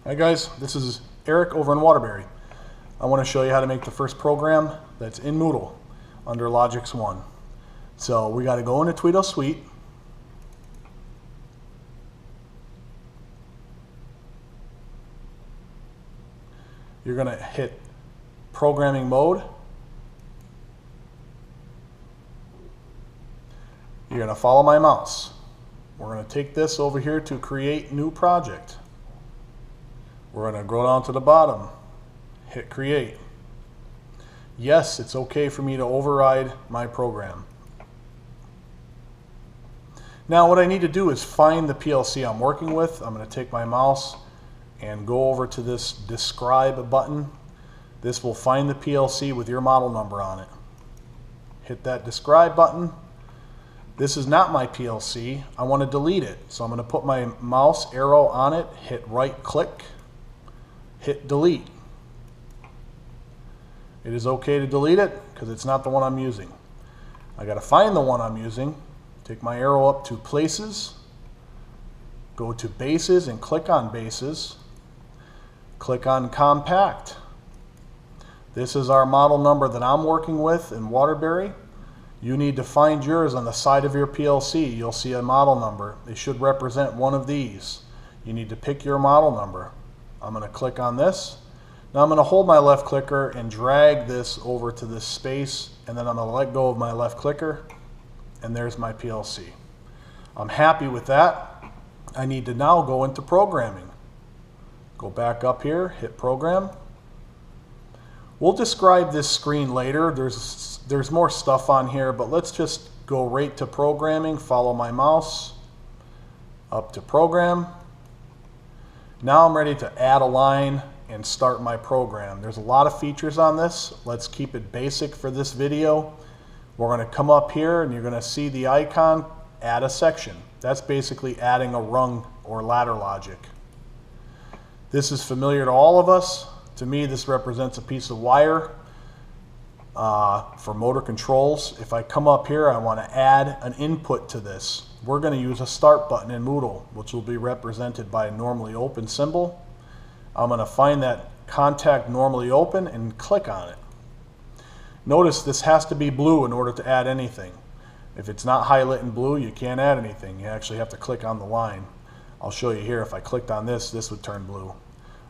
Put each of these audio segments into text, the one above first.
Hi guys, this is Eric over in Waterbury. I want to show you how to make the first program that's in Moodle under Logix 1. So we got to go into Tweedle Suite. You're going to hit Programming Mode. You're going to follow my mouse. We're going to take this over here to Create New Project. We're going to go down to the bottom, hit Create. Yes, it's okay for me to override my program. Now what I need to do is find the PLC I'm working with. I'm going to take my mouse and go over to this Describe button. This will find the PLC with your model number on it. Hit that Describe button. This is not my PLC. I want to delete it. So I'm going to put my mouse arrow on it, hit right click, hit delete. It is okay to delete it because it's not the one I'm using. I got to find the one I'm using. Take my arrow up to Places, go to Bases and click on Bases. Click on Compact. This is our model number that I'm working with in Waterbury. You need to find yours on the side of your PLC. You'll see a model number. It should represent one of these. You need to pick your model number. I'm going to click on this. Now I'm going to hold my left clicker and drag this over to this space, and then I'm going to let go of my left clicker, and there's my PLC. I'm happy with that. I need to now go into programming. Go back up here, hit Program. We'll describe this screen later. There's more stuff on here, but let's just go right to programming. Follow my mouse up to Program. Now I'm ready to add a line and start my program. There's a lot of features on this. Let's keep it basic for this video. We're going to come up here and you're going to see the icon, add a section. That's basically adding a rung or ladder logic. This is familiar to all of us. To me, this represents a piece of wire for motor controls. If I come up here, I want to add an input to this. We're going to use a start button in Moodle, which will be represented by a normally open symbol. I'm going to find that contact normally open and click on it. Notice this has to be blue in order to add anything. If it's not highlighted in blue, you can't add anything. You actually have to click on the line. I'll show you here. If I clicked on this, this would turn blue.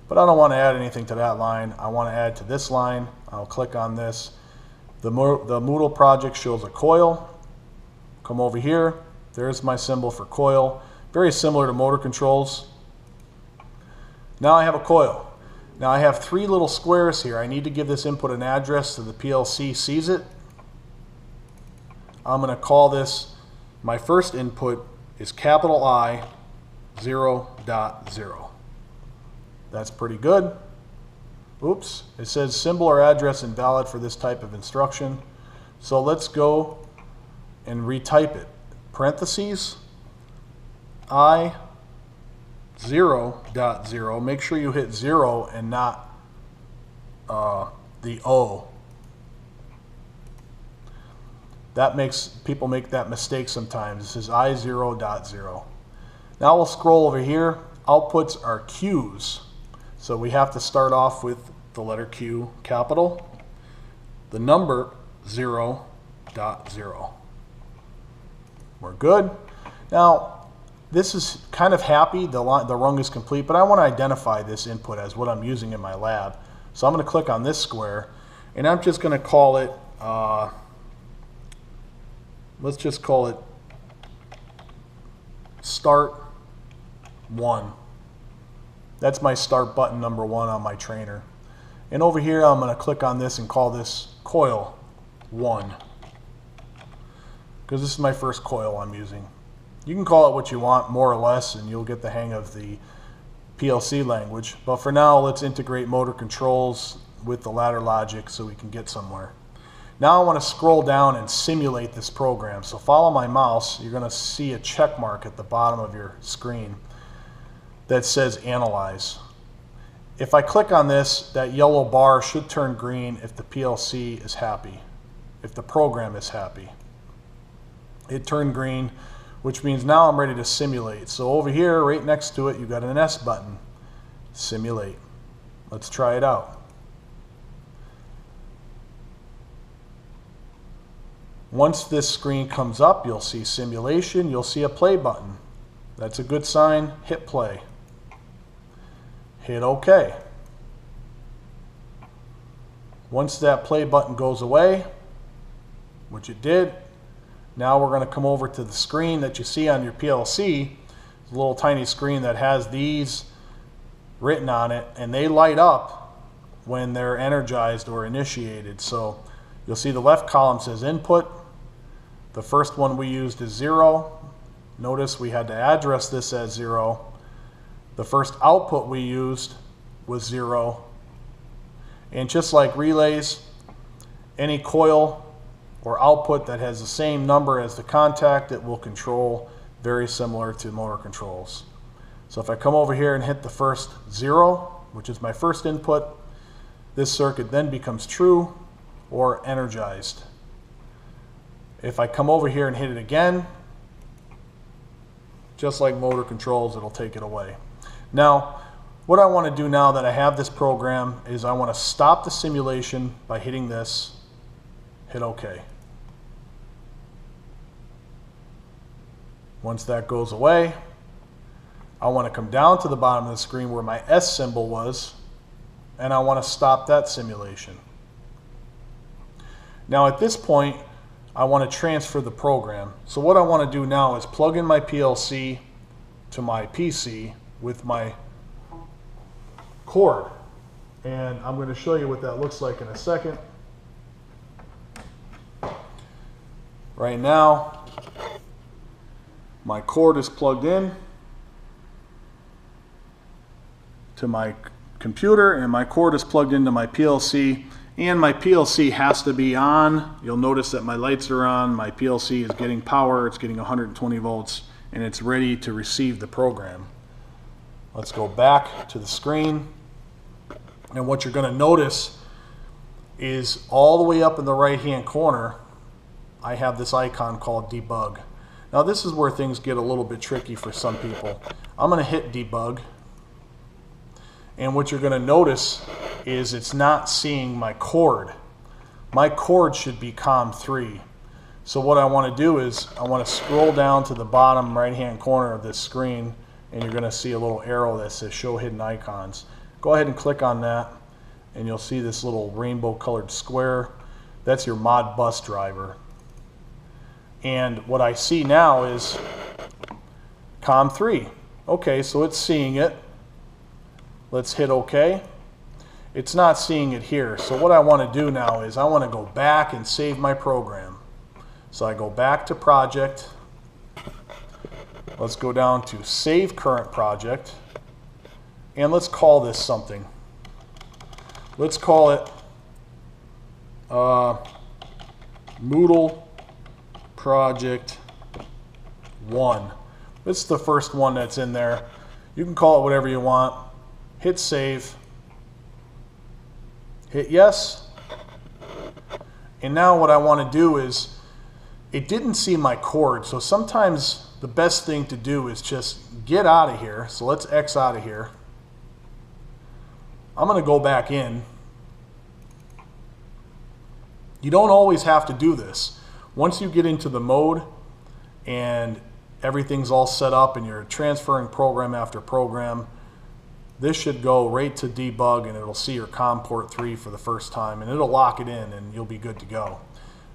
But I don't want to add anything to that line. I want to add to this line. I'll click on this. The Moodle project shows a coil. Come over here. There's my symbol for coil. Very similar to motor controls. Now I have a coil. Now I have three little squares here. I need to give this input an address so the PLC sees it. I'm going to call this, my first input is capital I 0.0. That's pretty good. Oops, it says symbol or address invalid for this type of instruction. So let's go and retype it. Parentheses, I 0.0. Make sure you hit 0 and not the O. That makes people make that mistake sometimes. This is I 0.0. Now we'll scroll over here. Outputs are Q's. So we have to start off with the letter Q, capital, the number 0.0. We're good. Now, this is kind of happy. The rung is complete, but I want to identify this input as what I'm using in my lab. So I'm going to click on this square, and I'm just going to call it, let's just call it Start 1. That's my start button number 1 on my trainer. And over here, I'm going to click on this and call this coil 1. Because this is my first coil I'm using. You can call it what you want, more or less, and you'll get the hang of the PLC language. But for now, let's integrate motor controls with the ladder logic so we can get somewhere. Now I want to scroll down and simulate this program. So follow my mouse. You're going to see a check mark at the bottom of your screen that says Analyze. If I click on this, that yellow bar should turn green if the PLC is happy, if the program is happy. It turned green, which means now I'm ready to simulate. So over here, right next to it, you've got an S button. simulate. Let's try it out. Once this screen comes up, you'll see simulation, you'll see a play button. That's a good sign. Hit play. Hit OK. Once that play button goes away, which it did, now we're going to come over to the screen that you see on your PLC. It's a little tiny screen that has these written on it, and they light up when they're energized or initiated. So you'll see the left column says input. The first one we used is 0. Notice we had to address this as 0. The first output we used was 0. And just like relays, any coil or output that has the same number as the contact, it will control, very similar to motor controls. So if I come over here and hit the first 0, which is my first input, this circuit then becomes true or energized. If I come over here and hit it again, just like motor controls, it'll take it away. Now, what I want to do now that I have this program is I want to stop the simulation by hitting this, hit OK. Once that goes away, I want to come down to the bottom of the screen where my S symbol was, and I want to stop that simulation. Now at this point, I want to transfer the program. So what I want to do now is plug in my PLC to my PC with my cord. And I'm going to show you what that looks like in a second. Right now, my cord is plugged in to my computer, and my cord is plugged into my PLC. And my PLC has to be on. You'll notice that my lights are on. My PLC is getting power. It's getting 120 volts, and it's ready to receive the program. Let's go back to the screen. And what you're going to notice is all the way up in the right-hand corner, I have this icon called debug. Now this is where things get a little bit tricky for some people. I'm going to hit debug. And what you're going to notice is it's not seeing my cord. My cord should be COM3. So what I want to do is I want to scroll down to the bottom right-hand corner of this screen, and you're going to see a little arrow that says Show Hidden Icons. Go ahead and click on that, and you'll see this little rainbow-colored square. That's your Modbus driver. And what I see now is COM3. Okay, so it's seeing it. Let's hit OK. It's not seeing it here. So what I want to do now is I want to go back and save my program. So I go back to Project. Let's go down to Save Current Project. And let's call this something. Let's call it Moodle Project 1. This is the first one that's in there. You can call it whatever you want. Hit save, hit yes, and now what I want to do is, it didn't see my cord, so sometimes the best thing to do is just get out of here. So let's X out of here. I'm going to go back in. You don't always have to do this. Once you get into the mode and everything's all set up and you're transferring program after program, this should go right to debug, and it'll see your COM port 3 for the first time, and it'll lock it in and you'll be good to go.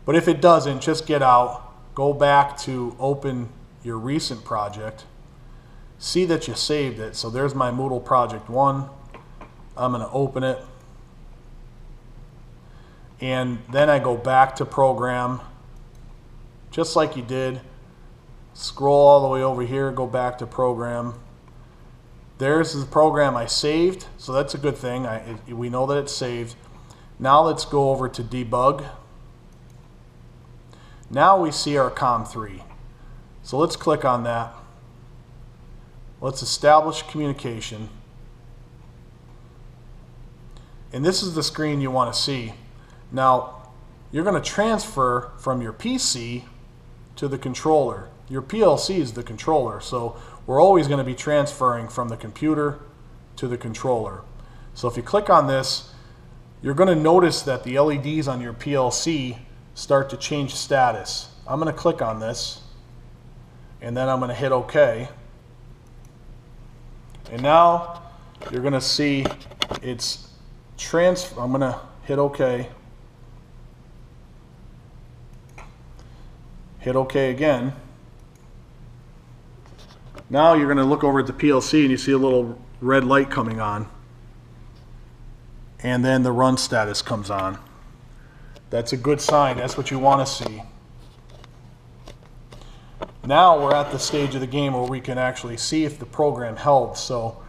But if it doesn't, just get out, go back to open your recent project, see that you saved it. So there's my Moodle Project 1. I'm going to open it, and then I go back to program, just like you did. Scroll all the way over here, go back to program. There's the program I saved, so that's a good thing. We know that it's saved. Now let's go over to debug. Now we see our COM3. So let's click on that. Let's establish communication. And this is the screen you want to see. Now, you're going to transfer from your PC to the controller. Your PLC is the controller, so we're always going to be transferring from the computer to the controller. So if you click on this, you're going to notice that the LEDs on your PLC start to change status. I'm going to click on this, and then I'm going to hit OK. And now you're going to see it's I'm going to hit OK. Hit OK again. Now you're going to look over at the PLC and you see a little red light coming on. And then the run status comes on. That's a good sign. That's what you want to see. Now we're at the stage of the game where we can actually see if the program held. So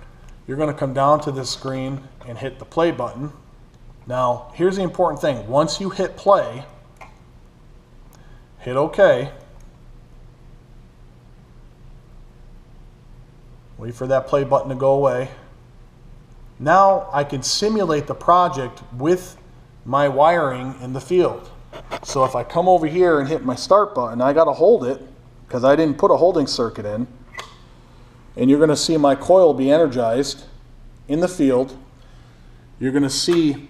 you're going to come down to this screen and hit the play button. Now here's the important thing. Once you hit play, hit OK. Wait for that play button to go away. Now I can simulate the project with my wiring in the field. So if I come over here and hit my start button, I got to hold it because I didn't put a holding circuit in. And you're going to see my coil be energized in the field. You're going to see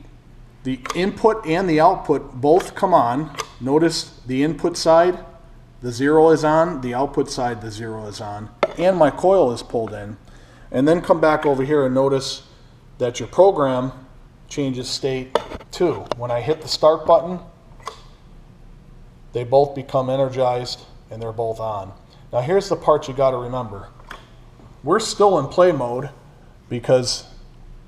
the input and the output both come on. Notice the input side, the 0 is on, the output side, the 0 is on, and my coil is pulled in. And then come back over here and notice that your program changes state too. When I hit the start button, they both become energized and they're both on. Now here's the part you got to remember. We're still in play mode because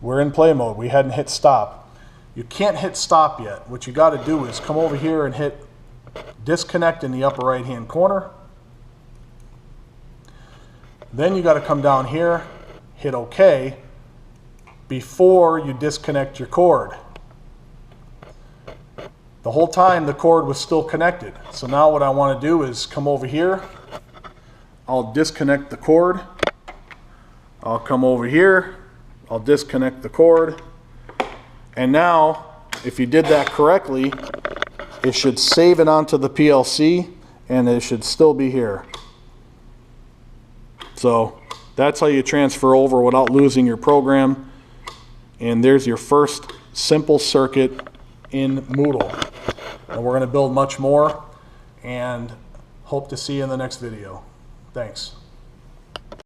we're in play mode. We hadn't hit stop. You can't hit stop yet. What you got to do is come over here and hit disconnect in the upper right hand corner. Then you got to come down here, hit OK before you disconnect your cord. The whole time the cord was still connected. So now what I want to do is come over here. I'll disconnect the cord. I'll come over here. I'll disconnect the cord. And now, if you did that correctly, it should save it onto the PLC and it should still be here. So that's how you transfer over without losing your program. And there's your first simple circuit in Moodle. And we're going to build much more and hope to see you in the next video. Thanks.